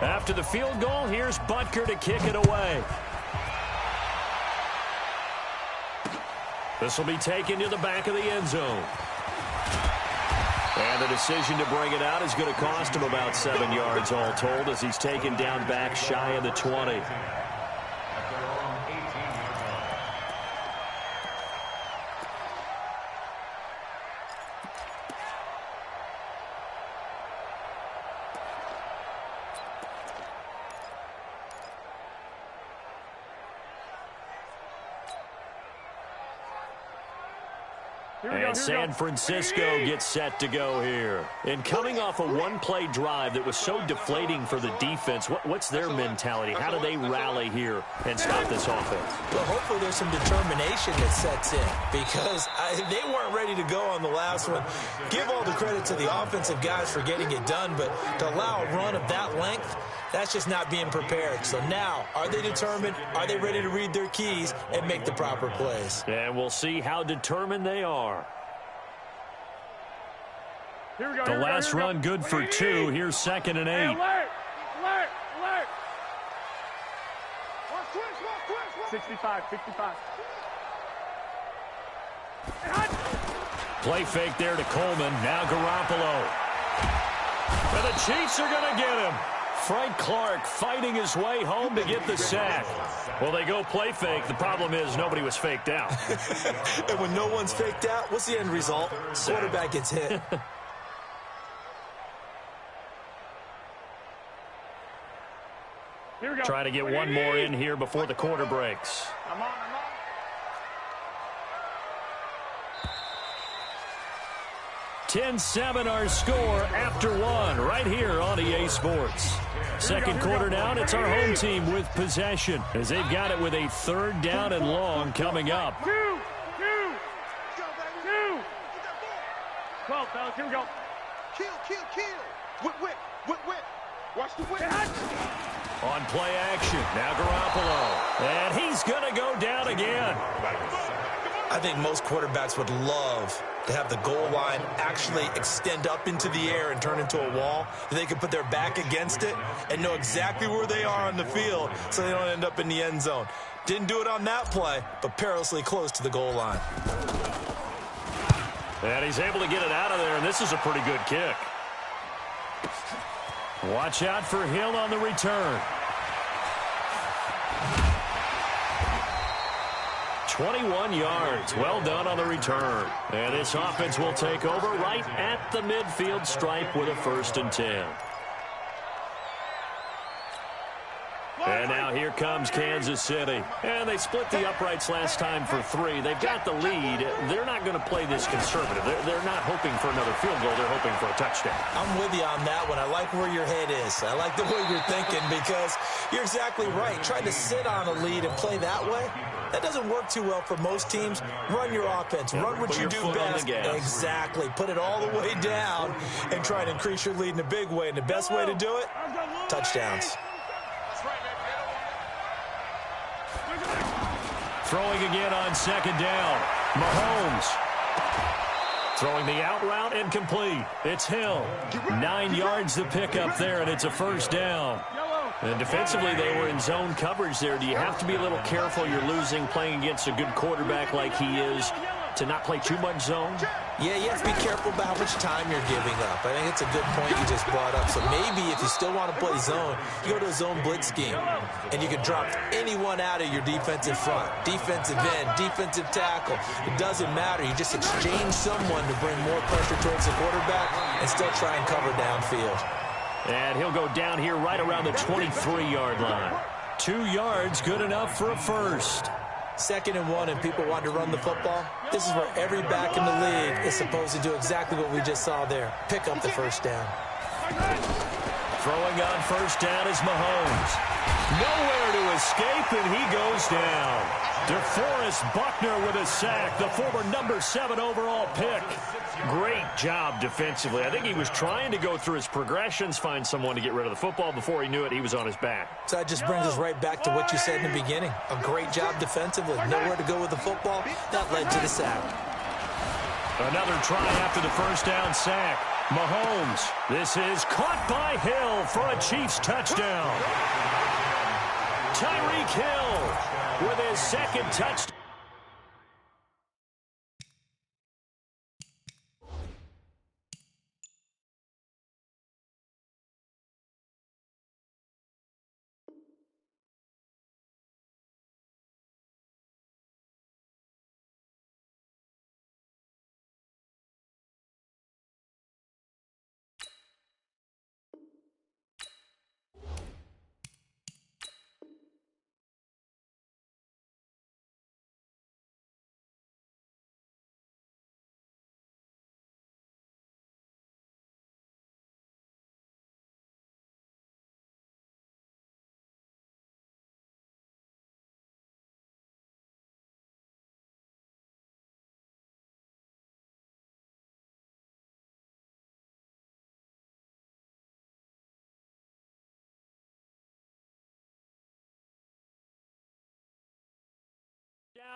After the field goal, here's Butker to kick it away. This will be taken to the back of the end zone. And the decision to bring it out is going to cost him about 7 yards all told as he's taken down back shy of the 20. And San Francisco gets set to go here. And coming off a one-play drive that was so deflating for the defense, what's their mentality? How do they rally here and stop this offense? Well, hopefully there's some determination that sets in because they weren't ready to go on the last one. Give all the credit to the offensive guys for getting it done, but to allow a run of that length, that's just not being prepared. So now, are they determined? Are they ready to read their keys and make the proper plays? And we'll see how determined they are. The last run good for 2. Here's 2nd and 8. 65. Play fake there to Coleman. Now Garoppolo. And the Chiefs are going to get him. Frank Clark fighting his way home to get the sack. Well, they go play fake. The problem is nobody was faked out. And when no one's faked out, what's the end result? Quarterback gets hit. Try to get one more in here before the quarter breaks. 10-7 our score after 1 right here on EA Sports. Second quarter down, it's our home team with possession as they've got it with a 3rd down and long coming up. 2. 12, fellas, here we go. Kill. Whip. Watch the whip. On play action, now Garoppolo. And he's going to go down again. I think most quarterbacks would love to have the goal line actually extend up into the air and turn into a wall. They can put their back against it and know exactly where they are on the field so they don't end up in the end zone. Didn't do it on that play, but perilously close to the goal line. And he's able to get it out of there, and this is a pretty good kick. Watch out for Hill on the return. 21 yards. Well done on the return. And this offense will take over right at the midfield stripe with a 1st and 10. And now here comes Kansas City. And they split the uprights last time for 3. They've got the lead. They're not going to play this conservative. They're not hoping for another field goal. They're hoping for a touchdown. I'm with you on that one. I like where your head is. I like the way you're thinking because you're exactly right. Trying to sit on a lead and play that way, that doesn't work too well for most teams. Run your offense. Run what you do best. Exactly. Put it all the way down and try to increase your lead in a big way. And the best way to do it, touchdowns. Throwing again on 2nd down. Mahomes. Throwing the out route and complete. It's Hill. 9 yards to pick up there, and it's a 1st down. And defensively, they were in zone coverage there. Do you have to be a little careful? You're losing playing against a good quarterback like he is to not play too much zone? Yeah, you have to be careful about how much time you're giving up. I think it's a good point you just brought up. So maybe if you still want to play zone, you go to a zone blitz scheme, and you can drop anyone out of your defensive front, defensive end, defensive tackle. It doesn't matter. You just exchange someone to bring more pressure towards the quarterback and still try and cover downfield. And he'll go down here right around the 23-yard line. 2 yards, good enough for a 1st. 2nd and 1, and people want to run the football. This is where every back in the league is supposed to do exactly what we just saw there. Pick up the 1st down. Throwing on 1st down is Mahomes. Nowhere to escape, and he goes down. DeForest Buckner with a sack, the former number 7 overall pick. Great job defensively. I think he was trying to go through his progressions, find someone to get rid of the football. Before he knew it, he was on his back. So that just brings us right back to what you said in the beginning. A great job defensively. Nowhere to go with the football. That led to the sack. Another try after the 1st down sack. Mahomes. This is caught by Hill for a Chiefs touchdown. Tyreek Hill with his second touchdown.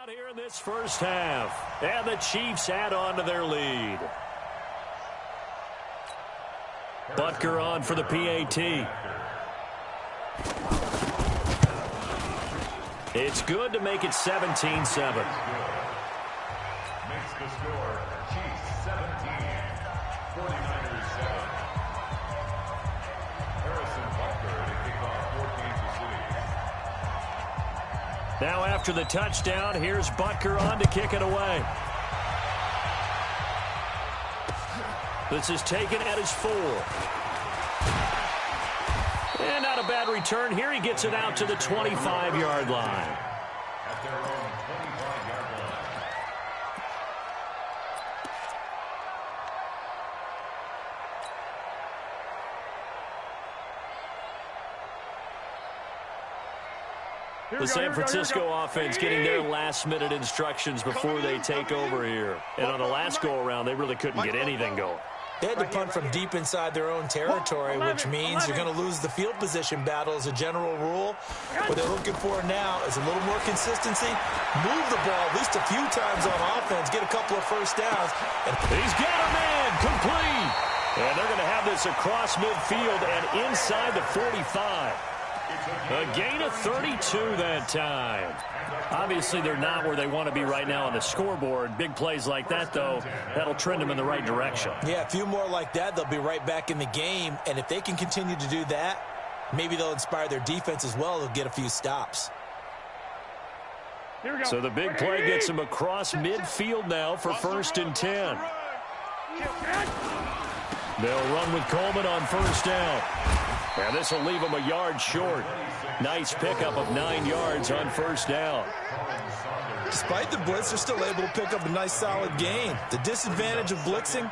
Out here in this first half, and the Chiefs add on to their lead. Butker on for the PAT. It's good to make it 17-7. Makes the score Chiefs 17, 49ers 7. Harrison Butker to kick off for Kansas City. Now after the touchdown, here's Butker on to kick it away. This is taken at his 4. And not a bad return here. He gets it out to the 25-yard line. At their own 25-yard line. The San Francisco offense getting their last-minute instructions before they take over here. And on the last go-around, they really couldn't get anything going. They had to punt from deep inside their own territory, which means you're going to lose the field position battle as a general rule. What they're looking for now is a little more consistency, move the ball at least a few times on offense, get a couple of first downs. He's got a man, complete. And they're going to have this across midfield and inside the 45. A gain of 32 that time. Obviously, they're not where they want to be right now on the scoreboard. Big plays like that, though, that'll trend them in the right direction. Yeah, a few more like that, they'll be right back in the game. And if they can continue to do that, maybe they'll inspire their defense as well. They'll get a few stops. So the big play gets them across midfield now for 1st and 10. They'll run with Coleman on 1st down. And this will leave them a yard short. Nice pickup of 9 yards on 1st down. Despite the blitz, they're still able to pick up a nice solid gain. The disadvantage of blitzing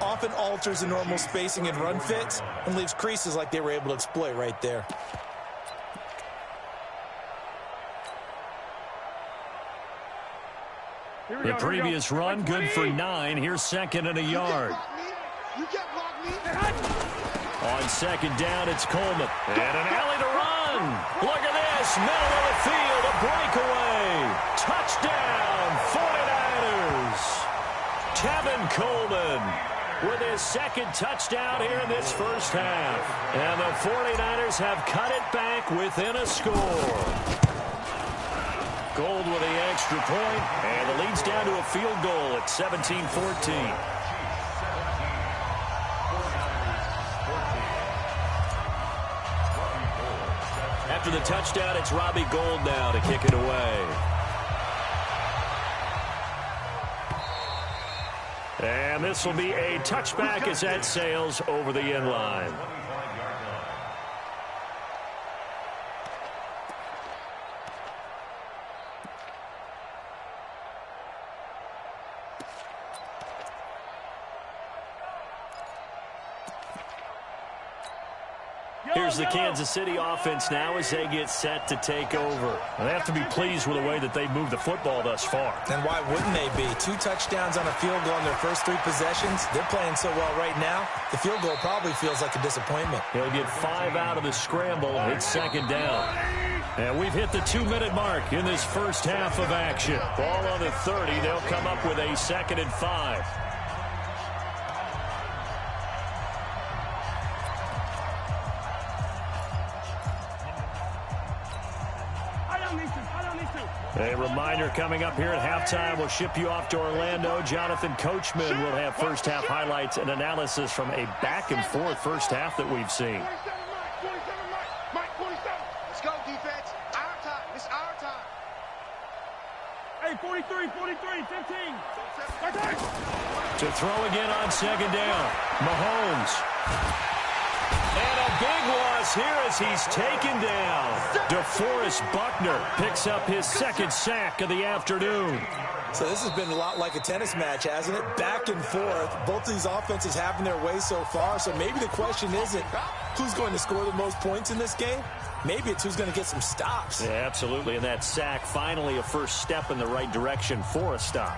often alters the normal spacing and run fits and leaves creases like they were able to exploit right there. The previous run, good for 9. Here's 2nd and a yard. On 2nd down, it's Coleman. And an alley to run. Look at this. Middle of the field, a breakaway. Touchdown, 49ers. Tevin Coleman with his 2nd touchdown here in this first half. And the 49ers have cut it back within a score. Gold with the extra point, and the lead's down to a field goal at 17-14. After the touchdown, it's Robbie Gould now to kick it away. And this will be a touchback as that sails over the end line. Here's the Kansas City offense now as they get set to take over. They have to be pleased with the way that they've moved the football thus far. And why wouldn't they be? 2 touchdowns on a field goal in their first 3 possessions. They're playing so well right now, the field goal probably feels like a disappointment. He'll get 5 out of the scramble. It's 2nd down. And we've hit the 2-minute mark in this first half of action. Ball on the 30. They'll come up with a 2nd and 5. A reminder coming up here at halftime. We'll ship you off to Orlando. Jonathan Coachman will have first-half highlights and analysis from a back-and-forth first half that we've seen. Let's go, defense. Our time. It's our time. Hey, 43, 15. To throw again on second down. Mahomes. And a big loss here as he's taken down. DeForest Buckner picks up his second sack of the afternoon. So this has been a lot like a tennis match, hasn't it? Back and forth. Both of these offenses having their way so far. So maybe the question isn't who's going to score the most points in this game. Maybe it's who's going to get some stops. Yeah, absolutely. And that sack, finally a first step in the right direction for a stop.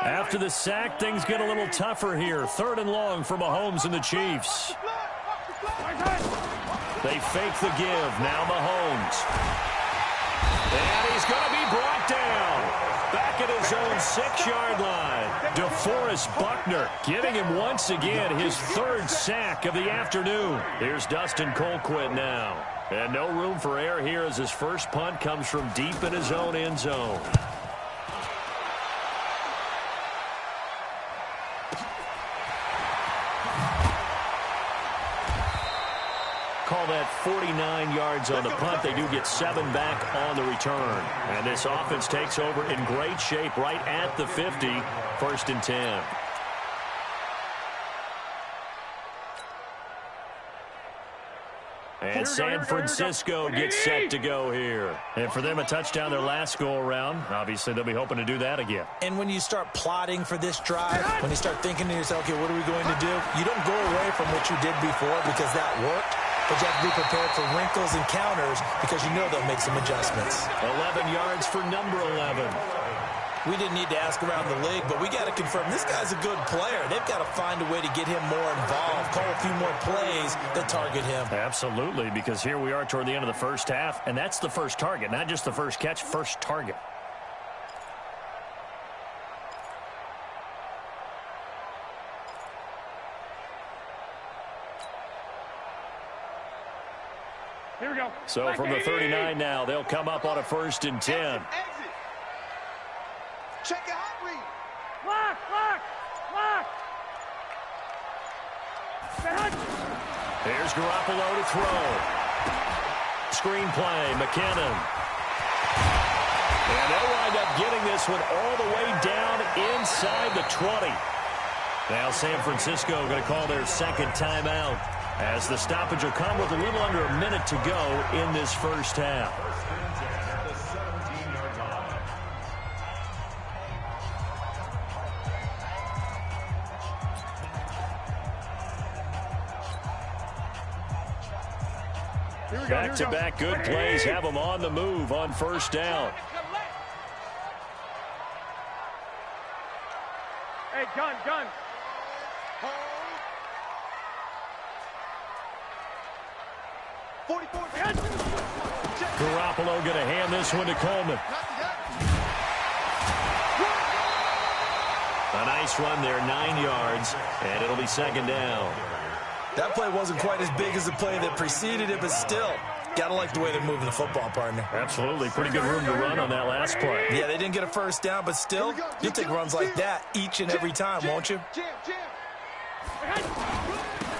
After the sack, things get a little tougher here. 3rd and long for Mahomes and the Chiefs. They fake the give. Now Mahomes. And he's going to be brought down. Back at his own 6-yard line. DeForest Buckner giving him once again his 3rd sack of the afternoon. Here's Dustin Colquitt now. And no room for error here as his first punt comes from deep in his own end zone. Call that 49 yards on the punt. They do get 7 back on the return. And this offense takes over in great shape right at the 50. 1st and 10. And San Francisco gets set to go here. And for them, a touchdown their last go-around. Obviously, they'll be hoping to do that again. And when you start plotting for this drive, when you start thinking to yourself, okay, what are we going to do? You don't go away from what you did before because that worked. But you have to be prepared for wrinkles and counters because you know they'll make some adjustments. 11 yards for number 11. We didn't need to ask around the league, but we got to confirm this guy's a good player. They've got to find a way to get him more involved, call a few more plays that target him. Absolutely, because here we are toward the end of the first half, and that's the first target, not just the first catch, first target. Here we go. So from the 39 now, they'll come up on a 1st and 10. Exit. Check it out, read. Lock. Here's Garoppolo to throw. Screenplay, McKinnon. And they'll wind up getting this one all the way down inside the 20. Now San Francisco going to call their 2nd timeout as the stoppage will come with a little under a minute to go in this first half. Back-to-back good plays have them on the move on 1st down. Hey, gun. Hold. 44. Garoppolo going to hand this one to Coleman. A nice run there, 9 yards, and it'll be 2nd down. That play wasn't quite as big as the play that preceded it, but still, gotta like the way they're moving the football, partner. Absolutely. Pretty good room to run on that last play. Yeah, they didn't get a 1st down, but still, you'll take runs like that each and every time, won't you?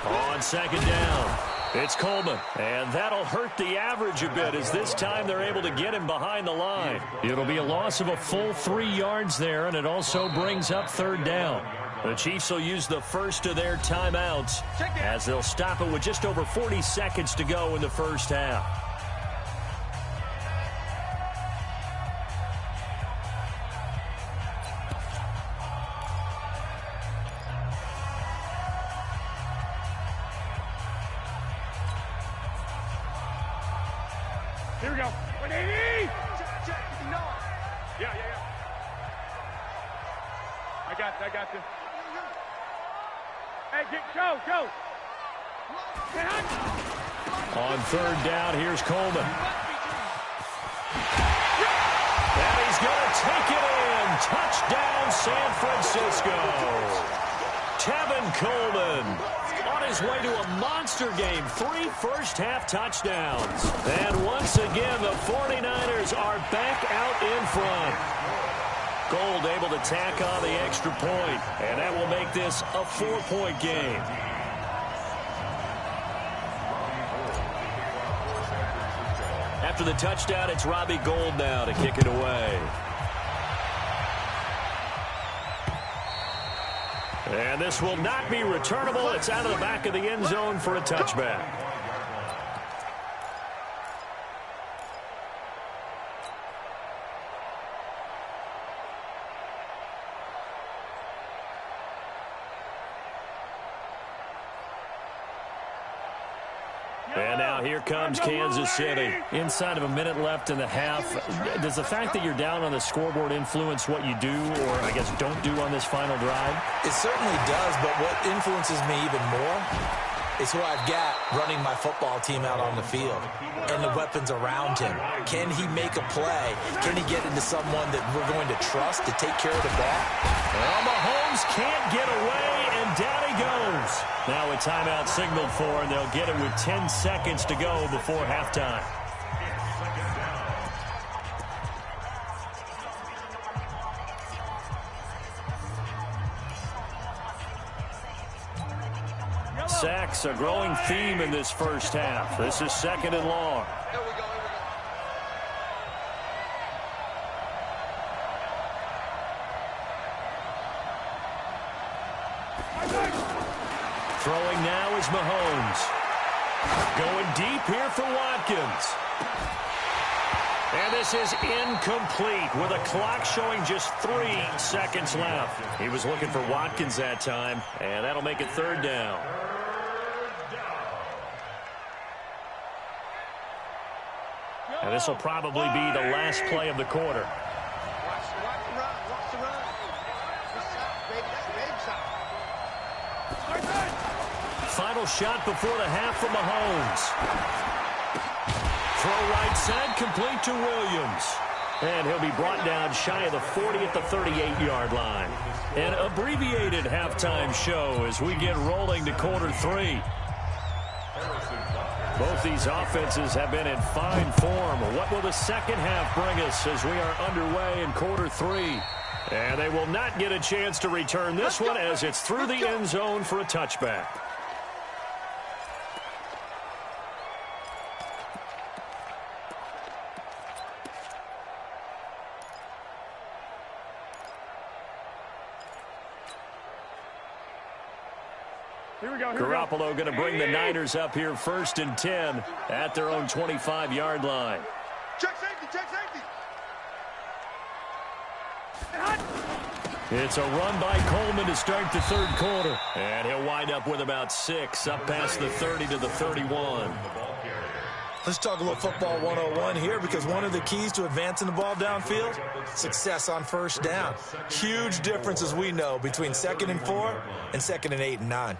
On 2nd down, it's Coleman. And that'll hurt the average a bit as this time they're able to get him behind the line. It'll be a loss of a full 3 yards there, and it also brings up 3rd down. The Chiefs will use the first of their timeouts as they'll stop it with just over 40 seconds to go in the first half. Here we go. 180. Check. Yeah. I got you. Hey, go. Hey, On third down, here's Coleman. And he's going to take it in. Touchdown, San Francisco. Tevin Coleman on his way to a monster game. 3 first-half touchdowns. And once again, the 49ers are back out in front. Gold able to tack on the extra point, and that will make this a 4-point game. After the touchdown, it's Robbie Gould now to kick it away. And this will not be returnable. It's out of the back of the end zone for a touchback. And now here comes Kansas City. Inside of a minute left in the half. Does the fact that you're down on the scoreboard influence what you do, or I guess don't do on this final drive? It certainly does, but what influences me even more is who I've got running my football team out on the field and the weapons around him. Can he make a play? Can he get into someone that we're going to trust to take care of the ball? Well, Mahomes can't get away, and down he goes. Now a timeout signaled for, and they'll get it with 10 seconds to go before halftime. Sacks, a growing theme in this first half. This is 2nd and long. Here we go. Throwing now is Mahomes. Going deep here for Watkins. And this is incomplete with a clock showing just 3 seconds left. He was looking for Watkins that time, and that'll make it 3rd down. And this will probably be the last play of the quarter. Watch the run. Watch the run. Good shot, baby. That's a big shot. Final shot before the half from Mahomes. Throw right side, complete to Williams. And he'll be brought down shy of the 40 at the 38-yard line. An abbreviated halftime show as we get rolling to quarter 3. Both these offenses have been in fine form. What will the second half bring us as we are underway in quarter 3? And they will not get a chance to return this one as it's through the end zone for a touchback. Garoppolo going to bring the Niners up here 1st and 10 at their own 25-yard line. Check safety, check safety. It's a run by Coleman to start the 3rd quarter. And he'll wind up with about 6 up past the 30 to the 31. Let's talk a little football 101 here, because one of the keys to advancing the ball downfield, success on 1st down. Huge difference, as we know, between 2nd and 4 and 2nd and 8 and 9.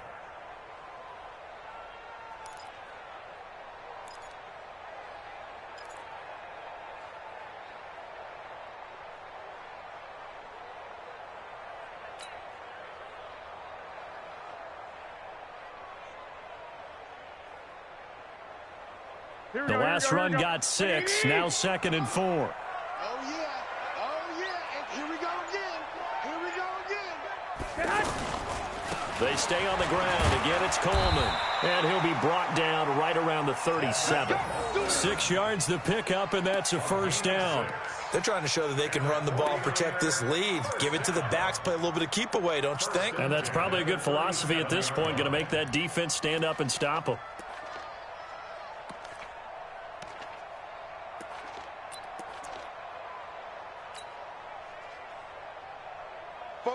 The last run got 6, now 2nd and 4. Oh, yeah. Oh, yeah. And here we go again. Here we go again. They stay on the ground. Again, it's Coleman. And he'll be brought down right around the 37. 6 yards to pick up, and that's a 1st down. They're trying to show that they can run the ball and protect this lead. Give it to the backs, play a little bit of keep away, don't you think? And that's probably a good philosophy at this point, going to make that defense stand up and stop them.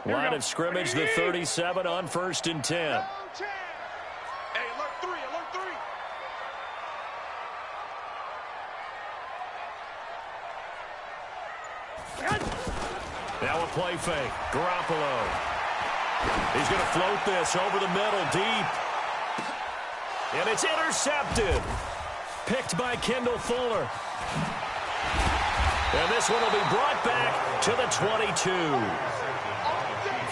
Line of scrimmage, the 37 on 1st and 10. Hey, alert 3, alert 3. Now a play fake. Garoppolo. He's going to float this over the middle, deep. And it's intercepted. Picked by Kendall Fuller. And this one will be brought back to the 22.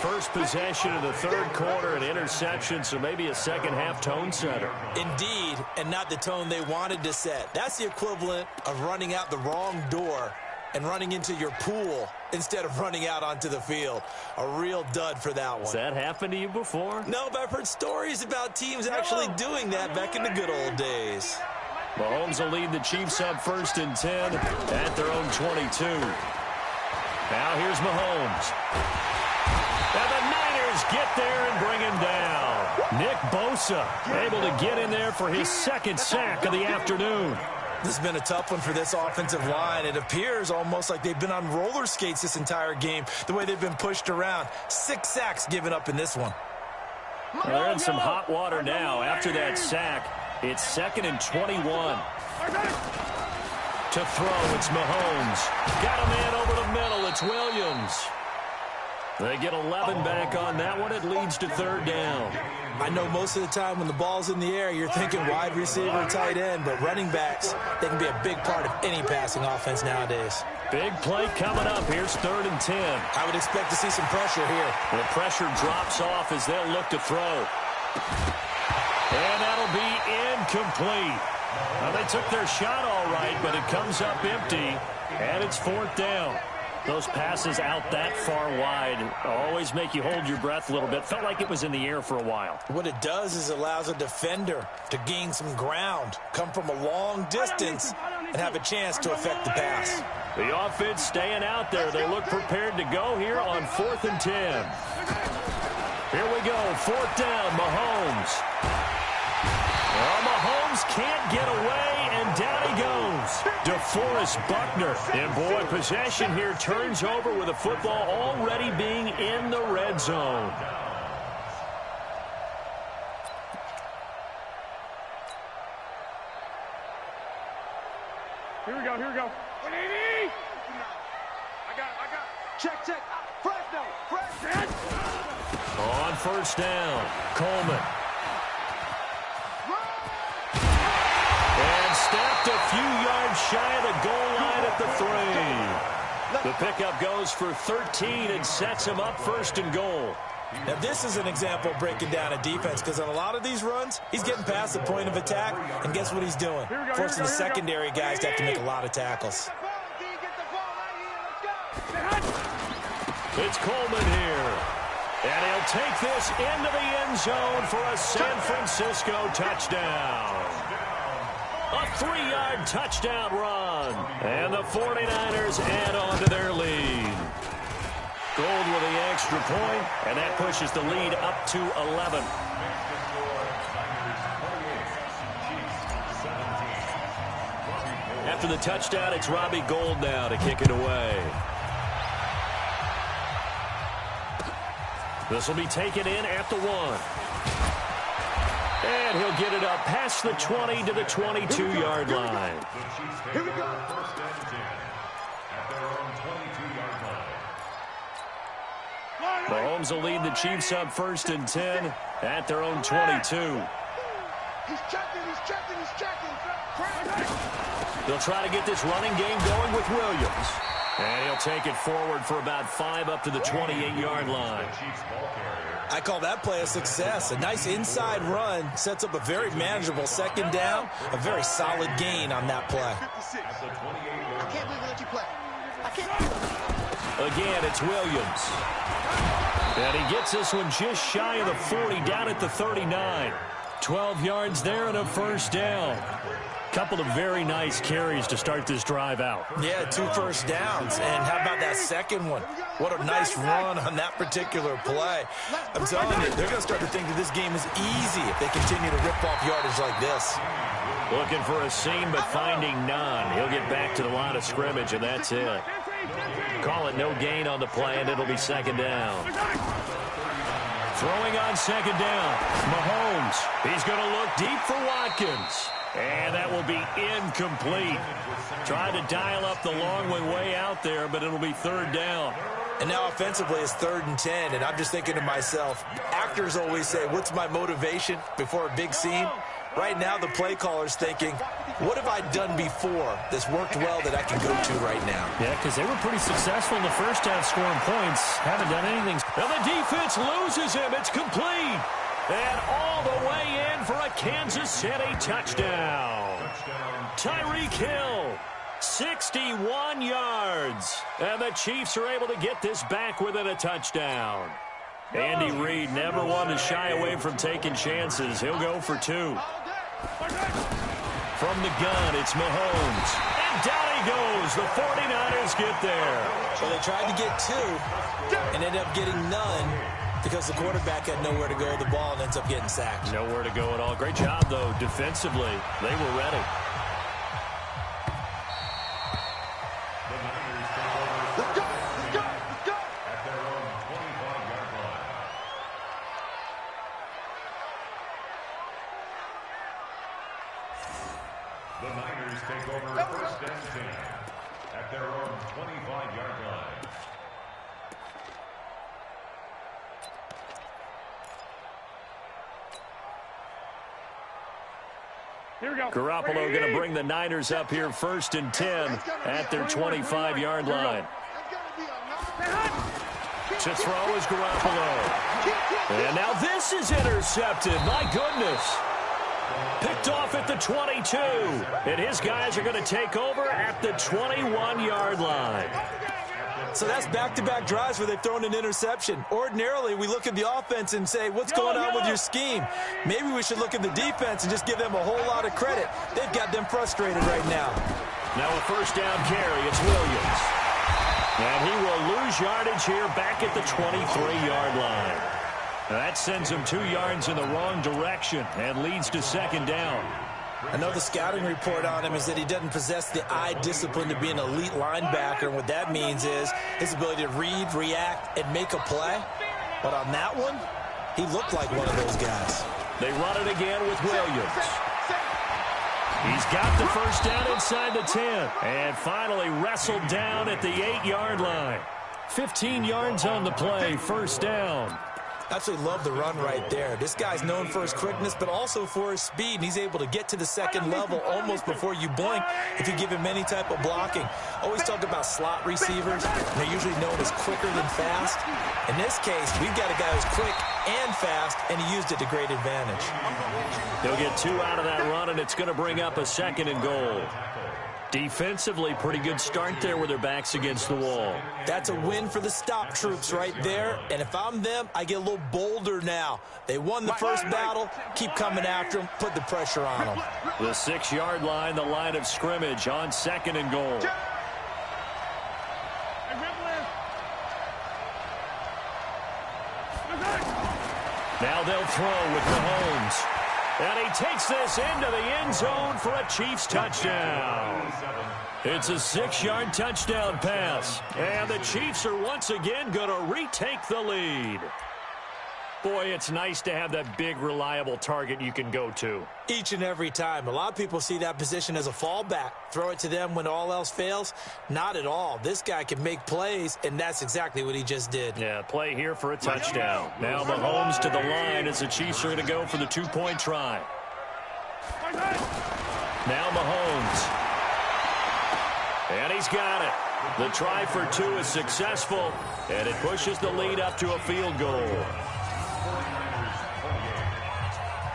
First possession of the third quarter, an interception, so maybe a second-half tone setter. Indeed, and not the tone they wanted to set. That's the equivalent of running out the wrong door and running into your pool instead of running out onto the field. A real dud for that one. Has that happened to you before? No, but I've heard stories about teams actually doing that back in the good old days. Mahomes will lead the Chiefs up 1st and 10 at their own 22. Now here's Mahomes. And the Niners get there and bring him down. Nick Bosa able to get in there for his second sack of the afternoon. This has been a tough one for this offensive line. It appears almost like they've been on roller skates this entire game, the way they've been pushed around. 6 sacks given up in this one. Well, they're in some hot water now. After that sack, it's 2nd and 21. To throw, it's Mahomes. Got a man over the middle. It's Williams. They get 11 back on that one. It leads to 3rd down. I know most of the time when the ball's in the air, you're thinking wide receiver, tight end, but running backs, they can be a big part of any passing offense nowadays. Big play coming up. Here's 3rd and 10. I would expect to see some pressure here. The pressure drops off as they'll look to throw. And that'll be incomplete. Now, they took their shot all right, but it comes up empty, and it's 4th down. Those passes out that far wide always make you hold your breath a little bit. Felt like it was in the air for a while. What it does is allows a defender to gain some ground, come from a long distance, and have a chance to affect the pass. The offense staying out there. They look prepared to go here on 4th and 10. Here we go, 4th down, Mahomes. Well, Mahomes can't get away, and down he goes. DeForest Buckner. And, boy, possession here turns over with the football already being in the red zone. Here we go, here we go. 180! I got it. Check. Fresno. On 1st down, Coleman. And stepped a few yards shy of the goal line at the 3. The pickup goes for 13 and sets him up 1st and goal. Now, this is an example of breaking down a defense, because on a lot of these runs, he's getting past the point of attack, and guess what he's doing? Forcing the secondary guys to have to make a lot of tackles. It's Coleman here. And he'll take this into the end zone for a San Francisco touchdown. A 3-yard touchdown run. And the 49ers add on to their lead. Gold with the extra point, and that pushes the lead up to 11. After the touchdown, it's Robbie Gould now to kick it away. This will be taken in at the 1. And he'll get it up past the 20 to the 22-yard line. Here we go. Mahomes will lead the Chiefs up 1st and 10 at their own 22. He's checking. They'll try to get this running game going with Williams. And he'll take it forward for about 5 up to the 28-yard line. I call that play a success. A nice inside run sets up a very manageable 2nd down. A very solid gain on that play. I can't believe we let you play. I can't. Again, it's Williams. And he gets this one just shy of the 40, down at the 39. 12 yards there and a 1st down. Couple of very nice carries to start this drive out. Yeah, 2 first downs. And how about that second one? What a nice run on that particular play. I'm telling you, they're going to start to think that this game is easy if they continue to rip off yardage like this. Looking for a seam, but finding none. He'll get back to the line of scrimmage, and that's it. Call it no gain on the play, and it'll be 2nd down. Throwing on 2nd down, Mahomes. He's going to look deep for Watkins. And that will be incomplete. Tried to dial up the long one way out there, but it'll be 3rd down. And now offensively it's 3rd and 10, and I'm just thinking to myself, actors always say, what's my motivation before a big scene? Right now the play caller's thinking, what have I done before that's worked well that I can go to right now? Yeah, because they were pretty successful in the first half scoring points. Haven't done anything. Now the defense loses him. It's complete. And all the way in for a Kansas City touchdown. Tyreek Hill, 61 yards. And the Chiefs are able to get this back within a touchdown. Andy Reid never one to shy away from taking chances. He'll go for 2. From the gun, it's Mahomes. And down he goes. The 49ers get there. So they tried to get 2 and ended up getting none because the quarterback had nowhere to go with the ball and ends up getting sacked. Nowhere to go at all. Great job, though, defensively. They were ready. The Niners take over 1st and 10 at their own 25-yard line. Here we go. Garoppolo going to bring the Niners up here 1st and 10 at their 25-yard line. To throw is Garoppolo. And now this is intercepted. My goodness. Picked off at the 22. And his guys are going to take over at the 21-yard line. So that's back-to-back drives where they've thrown an interception. Ordinarily, we look at the offense and say, what's going on with your scheme? Maybe we should look at the defense and just give them a whole lot of credit. They've got them frustrated right now. Now a 1st down carry. It's Williams. And he will lose yardage here back at the 23-yard line. Now that sends him 2 yards in the wrong direction and leads to 2nd down. I know the scouting report on him is that he doesn't possess the eye discipline to be an elite linebacker. And what that means is his ability to read, react, and make a play. But on that one, he looked like one of those guys. They run it again with Williams. He's got the 1st down inside the 10. And finally wrestled down at the 8-yard line. 15 yards on the play, 1st down. Absolutely love the run right there. This guy's known for his quickness, but also for his speed. And he's able to get to the 2nd level almost before you blink if you give him any type of blocking. Always talk about slot receivers. They're usually known as quicker than fast. In this case, we've got a guy who's quick and fast, and he used it to great advantage. They'll get 2 out of that run, and it's going to bring up a 2nd and goal. Defensively, pretty good start there with their backs against the wall. That's a win for the stop troops right there. And if I'm them, I get a little bolder now. They won the first battle. Keep coming after them. Put the pressure on them. The 6-yard line, the line of scrimmage on 2nd and goal. Now they'll throw with Mahomes. And he takes this into the end zone for a Chiefs touchdown. It's a 6-yard touchdown pass. And the Chiefs are once again going to retake the lead. Boy, it's nice to have that big, reliable target you can go to. Each and every time. A lot of people see that position as a fallback. Throw it to them when all else fails. Not at all. This guy can make plays, and that's exactly what he just did. Yeah, play here for a touchdown. Now Mahomes to the line as the Chiefs are going to go for the 2-point try. Now Mahomes. And he's got it. The try for 2 is successful, and it pushes the lead up to a field goal.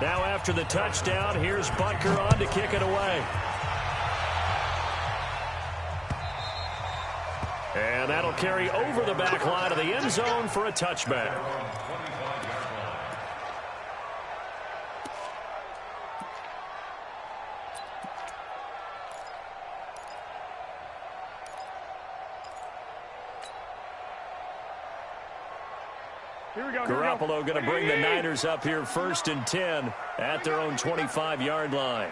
Now after the touchdown, here's Butker on to kick it away. And that'll carry over the back line of the end zone for a touchback. Garoppolo going to bring the Niners up here 1st and 10 at their own 25-yard line.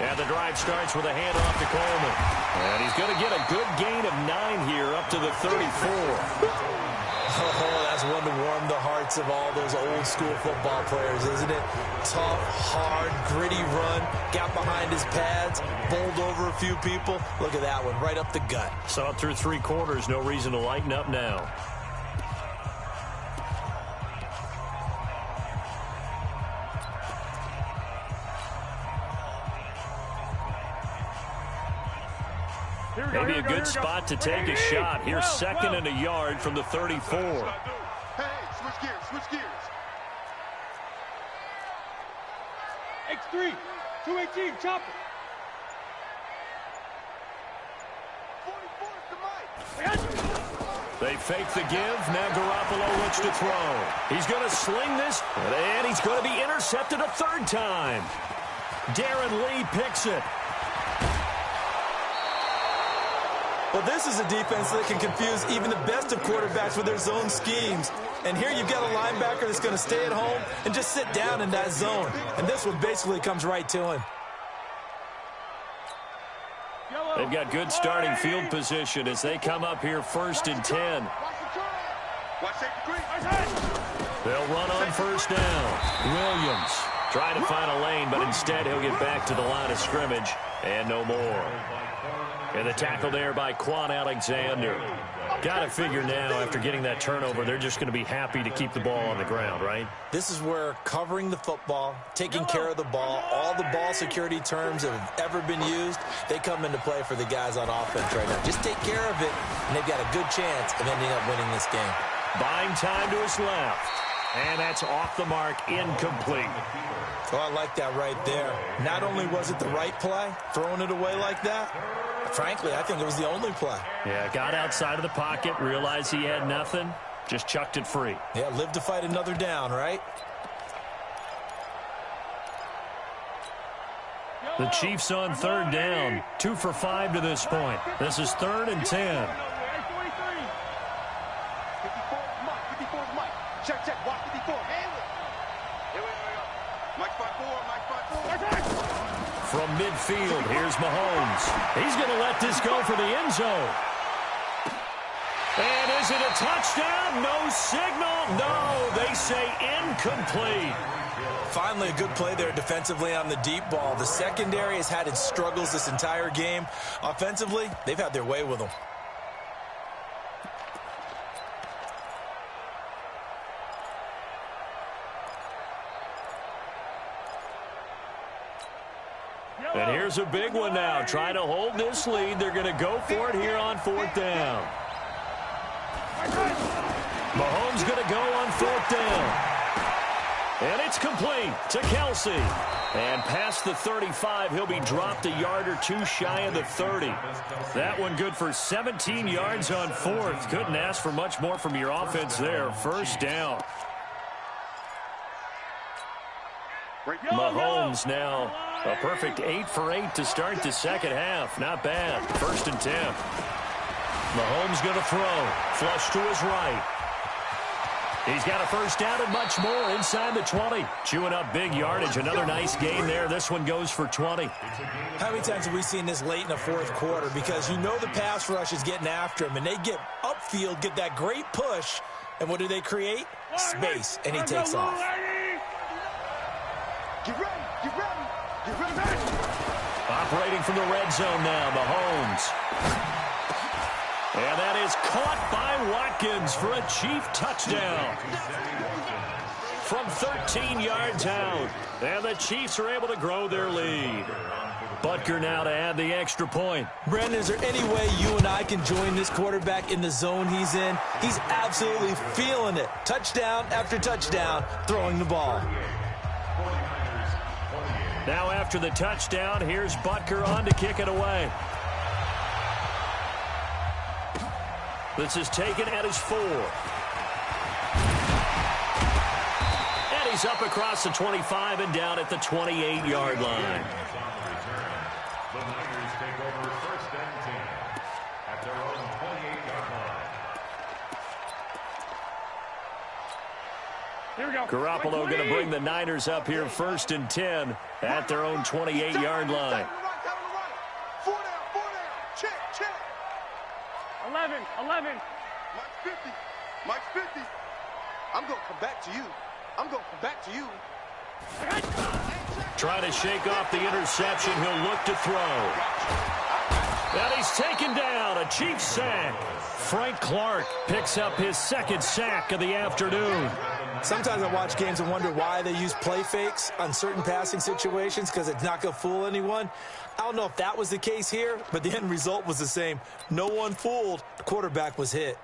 And the drive starts with a handoff to Coleman. And he's going to get a good gain of 9 here up to the 34. Oh, that's one to warm the hearts of all those old school football players, isn't it? Tough, hard, gritty run, got behind his pads, bowled over a few people. Look at that one, right up the gut. Saw it through 3 quarters, no reason to lighten up now. Maybe a good spot to take a shot. Here's 2nd and a yard from the 34. Hey, switch gears. X3, 218, chopper. 44 to Mike. They fake the give. Now Garoppolo looks to throw. He's going to sling this, and he's going to be intercepted a 3rd time. Darren Lee picks it. Well, this is a defense that can confuse even the best of quarterbacks with their zone schemes. And here you've got a linebacker that's going to stay at home and just sit down in that zone. And this one basically comes right to him. They've got good starting field position as they come up here 1st and 10. They'll run on 1st down. Williams trying to find a lane, but instead he'll get back to the line of scrimmage and no more. And the tackle there by Quan Alexander. Got to figure now, after getting that turnover, they're just going to be happy to keep the ball on the ground, right? This is where covering the football, taking care of the ball, all the ball security terms that have ever been used, they come into play for the guys on offense right now. Just take care of it, and they've got a good chance of ending up winning this game. Buying time to his left. And that's off the mark, incomplete. Oh, I like that right there. Not only was it the right play, throwing it away like that, frankly, I think it was the only play. Yeah, got outside of the pocket, realized he had nothing, just chucked it free. Yeah, live to fight another down, right? The Chiefs on 3rd down, 2 for 5 to this point. This is 3rd and 10. 54 Mike. Check, watch 54. Here we go. Mike 5-4. From midfield, here's Mahomes. He's going to let this go for the end zone. And is it a touchdown? No signal. No, they say incomplete. Finally, a good play there defensively on the deep ball. The secondary has had its struggles this entire game. Offensively, they've had their way with them. And here's a big one now. Trying to hold this lead. They're going to go for it here on 4th down. Mahomes going to go on 4th down. And it's complete to Kelsey. And past the 35, he'll be dropped a yard or 2 shy of the 30. That one good for 17 yards on 4th. Couldn't ask for much more from your offense there. 1st down. Mahomes now a perfect 8 for 8 to start the 2nd half. Not bad. 1st and 10. Mahomes going to throw. Flush to his right. He's got a 1st down and much more inside the 20. Chewing up big yardage. Another nice gain there. This one goes for 20. How many times have we seen this late in the 4th quarter? Because you know the pass rush is getting after him, and they get upfield, get that great push, and what do they create? Space, and he takes off. Get ready. Operating from the red zone now, Mahomes. And that is caught by Watkins for a Chief touchdown. From 13 yards out. And the Chiefs are able to grow their lead. Butker now to add the extra point. Brandon, is there any way you and I can join this quarterback in the zone he's in? He's absolutely feeling it. Touchdown after touchdown, throwing the ball. Now after the touchdown, here's Butker on to kick it away. This is taken at his 4. And he's up across the 25 and down at the 28-yard line. The Niners take over 1st and 10 at their own 28-yard line. Here we go. Garoppolo going to bring the Niners up here 1st and 10 at their own 28-yard line. 4 down. Check. 11. Mike's 50. I'm going to come back to you. I'm going to come back to you. Trying to shake off the interception. He'll look to throw. And he's taken down. A Chiefs sack. Frank Clark picks up his second sack of the afternoon. Sometimes I watch games and wonder why they use play fakes on certain passing situations, because it's not going to fool anyone. I don't know if that was the case here, but the end result was the same. No one fooled. The quarterback was hit.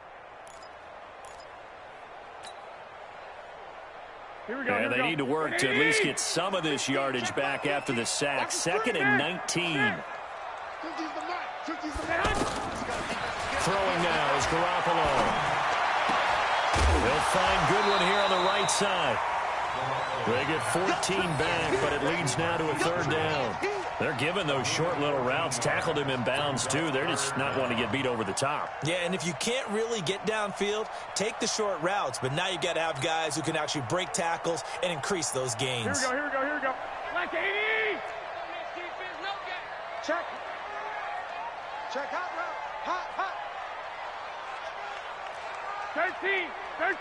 And they need to work to at least get some of this yardage back after the sack. 2nd and 19. Throwing now is Garoppolo. He'll find Goodwin here on the right side. They get 14 back, but it leads now to a 3rd down. They're giving those short little routes. Tackled him in bounds, too. They're just not wanting to get beat over the top. Yeah, and if you can't really get downfield, take the short routes. But now you got to have guys who can actually break tackles and increase those gains. Here we go. Black 80! Check. Check out route. Hot. 13! Mike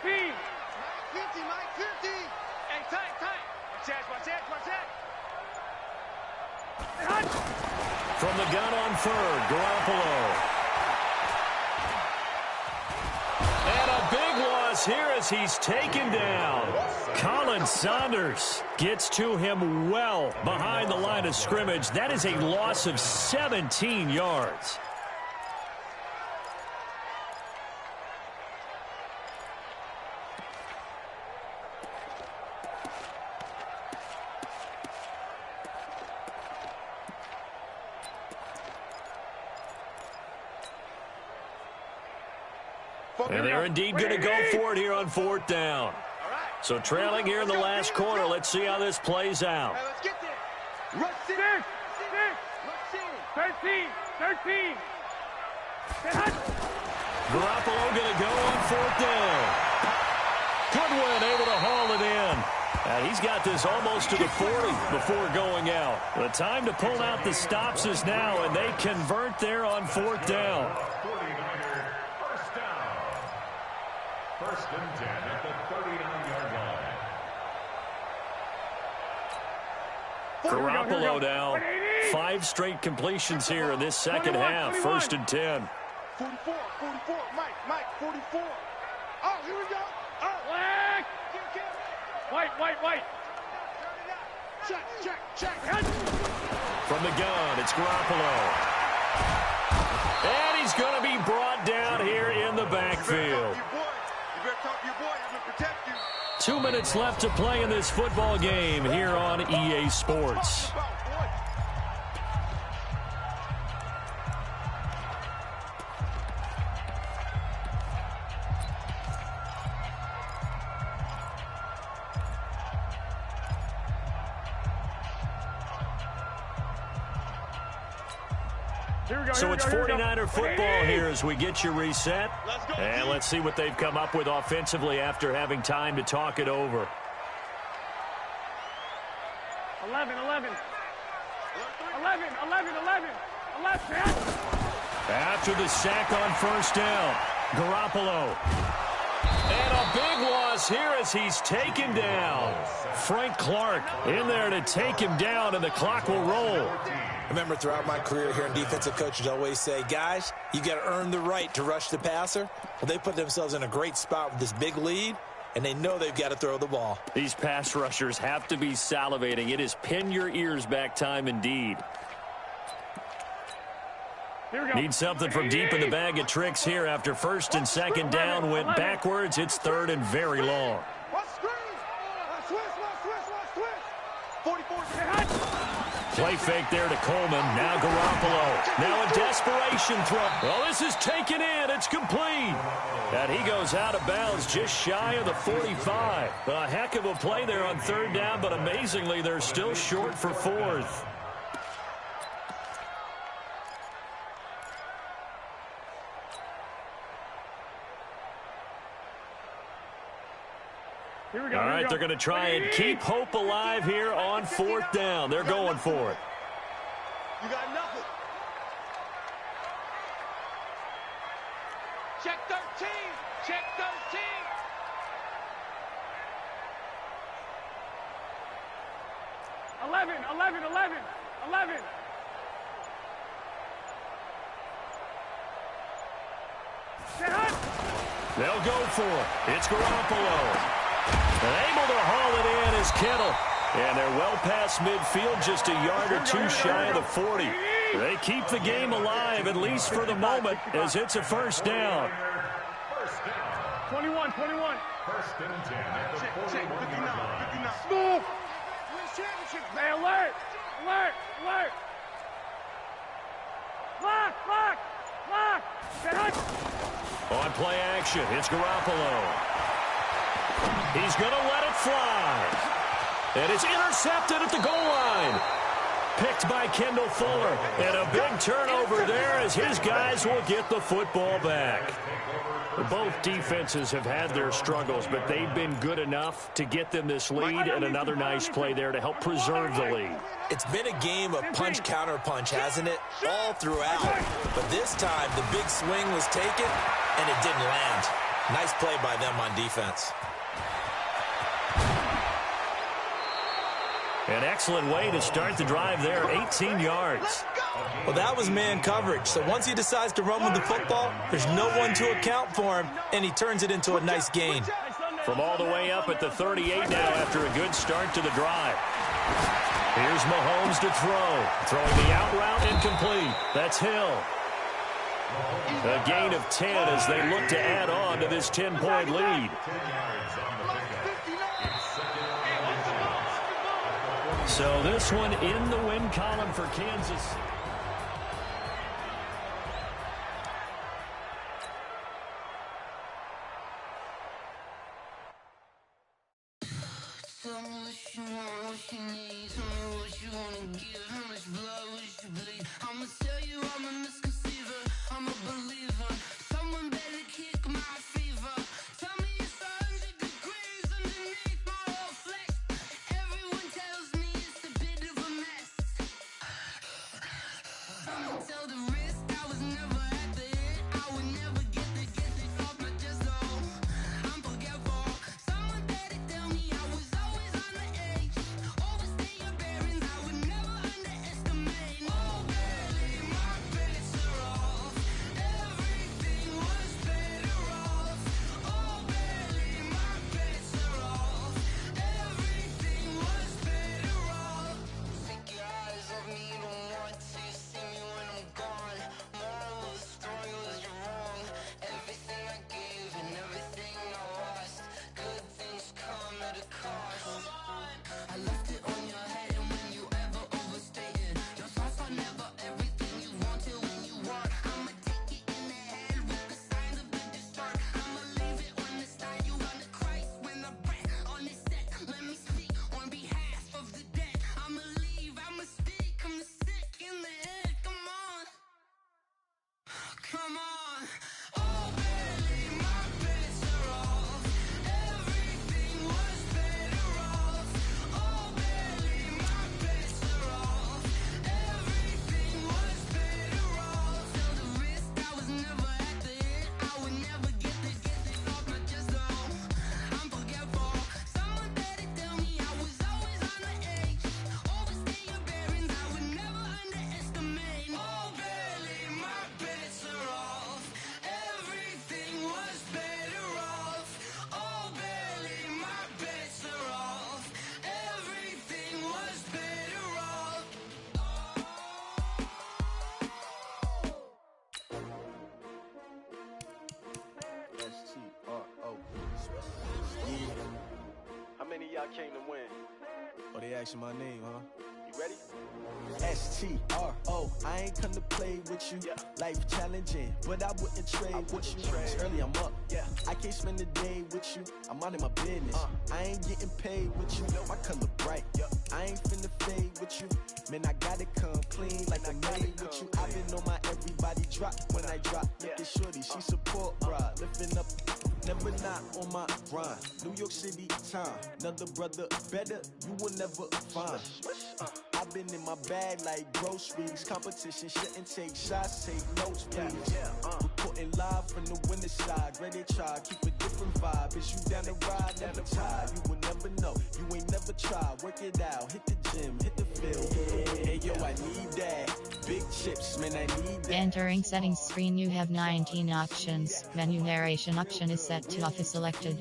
50. Hey, tight. Watch that. From the gun on 3rd, Garoppolo. And a big loss here as he's taken down. Colin Saunders gets to him well behind the line of scrimmage. That is a loss of 17 yards. And they're indeed going to go for it here on 4th down. So trailing here in the last quarter. Let's see how this plays out. Let's get there. Rush 6. 13. Garoppolo going to go on 4th down. Goodwin able to haul it in. And he's got this almost to the 40 before going out. The time to pull out the stops is now, and they convert there on 4th down. 1st and 10 at the 39-yard line. Garoppolo now. 5 straight completions here in this second half. 1st and 10. 44. Mike, 44. Oh, here we go. Oh. Black! White. Check. From the gun, it's Garoppolo. And he's going to be brought down here in the backfield. You better talk to your boy. I'm going to protect you. 2 minutes left to play in this football game here on EA Sports. So it's 49er football here as we get you reset. And let's see what they've come up with offensively after having time to talk it over. 11. After the sack on 1st down, Garoppolo. And a big loss here as he's taken down. Frank Clark in there to take him down, and the clock will roll. Remember, throughout my career here in defensive coaches always say, guys, you got to earn the right to rush the passer. Well, they put themselves in a great spot with this big lead, and they know they've got to throw the ball. These pass rushers have to be salivating. It is pin your ears back time indeed. Need something from deep in the bag of tricks here after 1st and 2nd down went backwards. It's 3rd and very long. Play fake there to Coleman. Now Garoppolo. Now a desperation throw. Well, this is taken in. It's complete. And he goes out of bounds just shy of the 45. A heck of a play there on 3rd down, but amazingly, they're still short for 4th. Here we go. All right, they're going to try and keep hope alive here on 4th down. They're going for it. You got nothing. Check 13. 11, 11, 11, 11. They'll go for it. It's Garoppolo. And able to haul it in is Kittle. And they're well past midfield, just a yard or two shy of the 40. They keep the game alive, at least for the moment, as it's a first down. 21, 21. First and 10 at the 41-yard line. Move. Win championship. Hey, alert. Alert. Alert. Lock. Lock. Lock. On play action, it's Garoppolo. He's going to let it fly. And it's intercepted at the goal line. Picked by Kendall Fuller. And a big turnover there as his guys will get the football back. Both defenses have had their struggles, but they've been good enough to get them this lead, and another nice play there to help preserve the lead. It's been a game of punch-counter-punch, hasn't it? All throughout. But this time, the big swing was taken, and it didn't land. Nice play by them on defense. An excellent way to start the drive there, 18 yards. Well, that was man coverage. So once he decides to run with the football, there's no one to account for him, and he turns it into a nice gain. From all the way up at the 38 now after a good start to the drive. Here's Mahomes to throw. Throwing the out route incomplete. That's Hill. A gain of 10 as they look to add on to this 10-point lead. So this one in the win column for Kansas. y'all came to win. Oh, they asking my name, huh? You ready? S-T-R-O, I ain't come to play with you. Yeah. Life challenging, but I wouldn't trade with you. It's early, I'm up. Yeah. I can't spend the day with you. I'm out of my business. I ain't getting paid with you. My color bright. Yeah. I ain't finna fade with you. Man, I gotta come clean like I'm made with you. I've been on my everybody drop when I drop. Look at shorty, she support, bruh. Lifting up, never not on my grind. New York City time. Another brother better, you will never find. I've been in my bag like groceries. Competition shouldn't take shots, take notes, please. We're putting live from the winter side. Ready to try, keep a different vibe. Is you down the ride, down the tide? You will never know, you ain't never tried. Work it out, hit the gym, hit the field. Hey yo, I need that. Big chips, man, I need that. Entering settings screen, you have 19 options. Menu narration option is set to off is selected.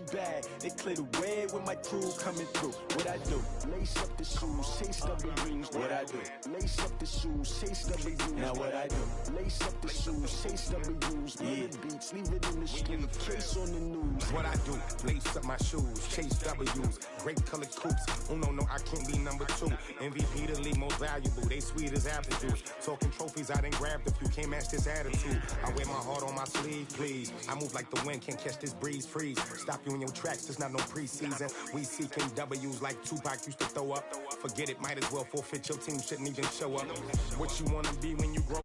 They clear the way when my crew coming through. What I do? Lace up the shoes, chase W's. What I do? Lace up the shoes, chase W's. Now what I do? Lace up the shoes, chase W's. Yeah, beats, leave it in the street, case on the news. What I do? Lace up my shoes, chase W's. Great colored coops. Oh no, I can't be number 2. MVP the league most valuable. They sweet as apple juice. Talking trophies, I done grabbed a few. Can't match this attitude. I wear my heart on my sleeve, please. I move like the wind, can't catch this breeze, freeze. Stop you in your tracks, there's not no preseason. We seeking W's like Tupac used to throw up. Forget it, might as well forfeit. Your team shouldn't even show up. What you wanna be when you grow